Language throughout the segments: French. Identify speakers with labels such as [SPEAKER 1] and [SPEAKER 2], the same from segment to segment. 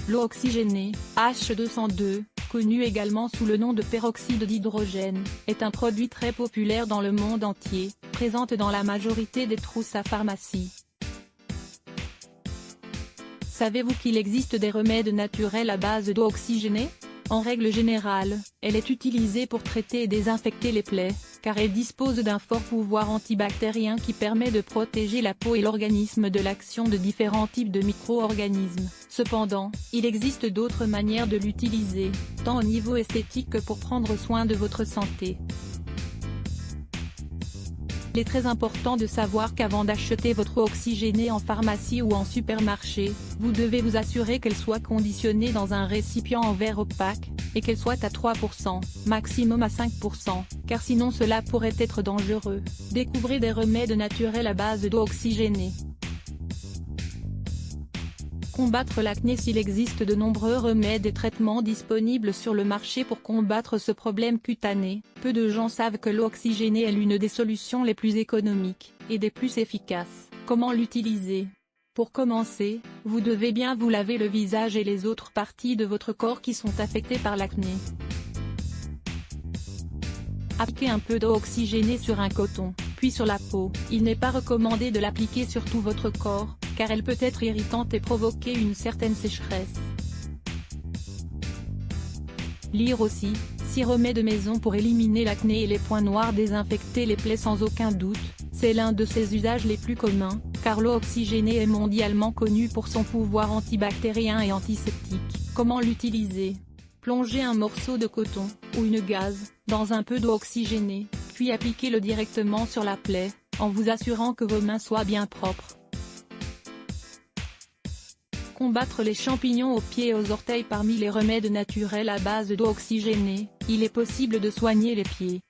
[SPEAKER 1] L'eau oxygénée, H202, connue également sous le nom de peroxyde d'hydrogène, est un produit très populaire dans le monde entier, présente dans la majorité des trousses à pharmacie. Savez-vous qu'il existe des remèdes naturels à base d'eau oxygénée? En règle générale, elle est utilisée pour traiter et désinfecter les plaies, car elle dispose d'un fort pouvoir antibactérien qui permet de protéger la peau et l'organisme de l'action de différents types de micro-organismes. Cependant, il existe d'autres manières de l'utiliser, tant au niveau esthétique que pour prendre soin de votre santé. Il est très important de savoir qu'avant d'acheter votre eau oxygénée en pharmacie ou en supermarché, vous devez vous assurer qu'elle soit conditionnée dans un récipient en verre opaque, et qu'elle soit à 3%, maximum à 5%, car sinon cela pourrait être dangereux. Découvrez des remèdes naturels à base d'eau oxygénée. Combattre l'acné. S'il existe de nombreux remèdes et traitements disponibles sur le marché pour combattre ce problème cutané, peu de gens savent que l'eau oxygénée est l'une des solutions les plus économiques, et des plus efficaces. Comment l'utiliser? Pour commencer, vous devez bien vous laver le visage et les autres parties de votre corps qui sont affectées par l'acné. Appliquez un peu d'eau oxygénée sur un coton, puis sur la peau. Il n'est pas recommandé de l'appliquer sur tout votre corps, car elle peut être irritante et provoquer une certaine sécheresse. Lire aussi, 6 remèdes maison pour éliminer l'acné et les points noirs. Désinfecter les plaies sans aucun doute, c'est l'un de ses usages les plus communs, car l'eau oxygénée est mondialement connue pour son pouvoir antibactérien et antiseptique. Comment l'utiliser? Plongez un morceau de coton, ou une gaze, dans un peu d'eau oxygénée, puis appliquez-le directement sur la plaie, en vous assurant que vos mains soient bien propres. Combattre les champignons aux pieds et aux orteils. Parmi les remèdes naturels à base d'eau oxygénée, il est possible de soigner les pieds.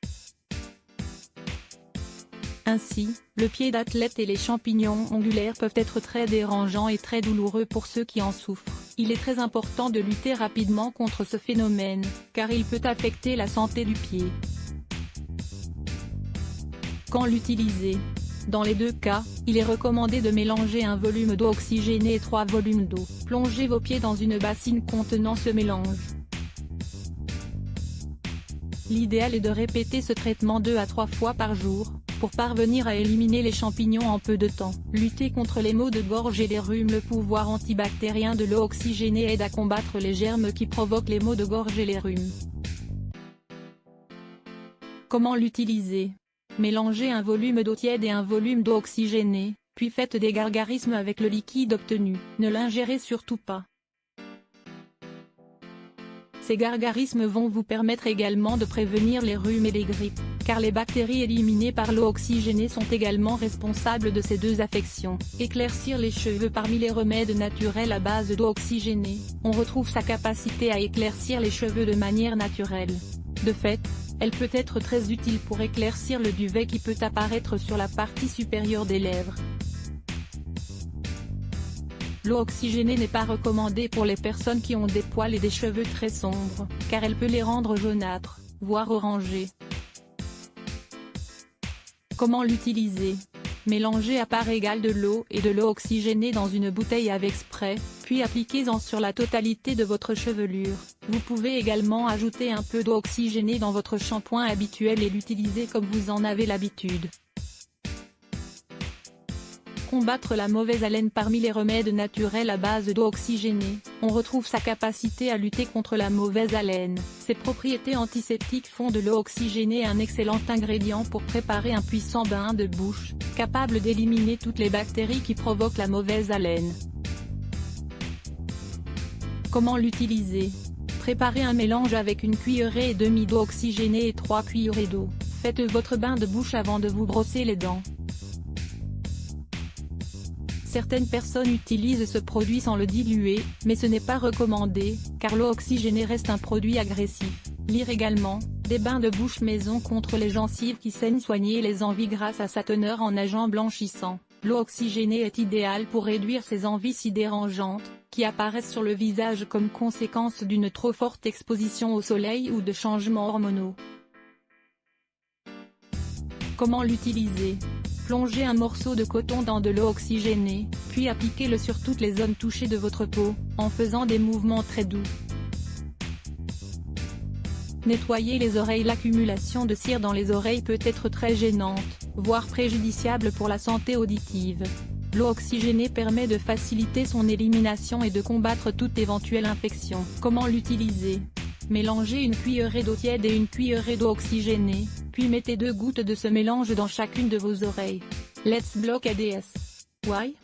[SPEAKER 1] Ainsi, le pied d'athlète et les champignons ongulaires peuvent être très dérangeants et très douloureux pour ceux qui en souffrent. Il est très important de lutter rapidement contre ce phénomène, car il peut affecter la santé du pied. Quand l'utiliser? Dans les deux cas, il est recommandé de mélanger un volume d'eau oxygénée et 3 volumes d'eau. Plongez vos pieds dans une bassine contenant ce mélange. L'idéal est de répéter ce traitement 2 à 3 fois par jour, pour parvenir à éliminer les champignons en peu de temps. Lutter contre les maux de gorge et les rhumes. Le pouvoir antibactérien de l'eau oxygénée aide à combattre les germes qui provoquent les maux de gorge et les rhumes. Comment l'utiliser? Mélangez un volume d'eau tiède et un volume d'eau oxygénée, puis faites des gargarismes avec le liquide obtenu. Ne l'ingérez surtout pas. Ces gargarismes vont vous permettre également de prévenir les rhumes et les grippes, car les bactéries éliminées par l'eau oxygénée sont également responsables de ces deux affections. Éclaircir les cheveux. Parmi les remèdes naturels à base d'eau oxygénée, on retrouve sa capacité à éclaircir les cheveux de manière naturelle. De fait, elle peut être très utile pour éclaircir le duvet qui peut apparaître sur la partie supérieure des lèvres. L'eau oxygénée n'est pas recommandée pour les personnes qui ont des poils et des cheveux très sombres, car elle peut les rendre jaunâtres, voire orangés. Comment l'utiliser? Mélangez à part égale de l'eau et de l'eau oxygénée dans une bouteille avec spray, puis appliquez-en sur la totalité de votre chevelure. Vous pouvez également ajouter un peu d'eau oxygénée dans votre shampoing habituel et l'utiliser comme vous en avez l'habitude. Combattre la mauvaise haleine. Parmi les remèdes naturels à base d'eau oxygénée, on retrouve sa capacité à lutter contre la mauvaise haleine. Ses propriétés antiseptiques font de l'eau oxygénée un excellent ingrédient pour préparer un puissant bain de bouche, capable d'éliminer toutes les bactéries qui provoquent la mauvaise haleine. Comment l'utiliser? Préparez un mélange avec 1 cuillerée et demie d'eau oxygénée et 3 cuillerées d'eau. Faites votre bain de bouche avant de vous brosser les dents. Certaines personnes utilisent ce produit sans le diluer, mais ce n'est pas recommandé, car l'eau oxygénée reste un produit agressif. Lire également, des bains de bouche maison contre les gencives qui saignent. Soigner les envies grâce à sa teneur en agent blanchissant. L'eau oxygénée est idéale pour réduire ces envies si dérangeantes, qui apparaissent sur le visage comme conséquence d'une trop forte exposition au soleil ou de changements hormonaux. Comment l'utiliser? Plongez un morceau de coton dans de l'eau oxygénée, puis appliquez-le sur toutes les zones touchées de votre peau, en faisant des mouvements très doux. Nettoyer les oreilles. L'accumulation de cire dans les oreilles peut être très gênante, voire préjudiciable pour la santé auditive. L'eau oxygénée permet de faciliter son élimination et de combattre toute éventuelle infection. Comment l'utiliser? Mélangez une cuillerée d'eau tiède et une cuillerée d'eau oxygénée, puis mettez 2 gouttes de ce mélange dans chacune de vos oreilles. Let's block ADS. Why?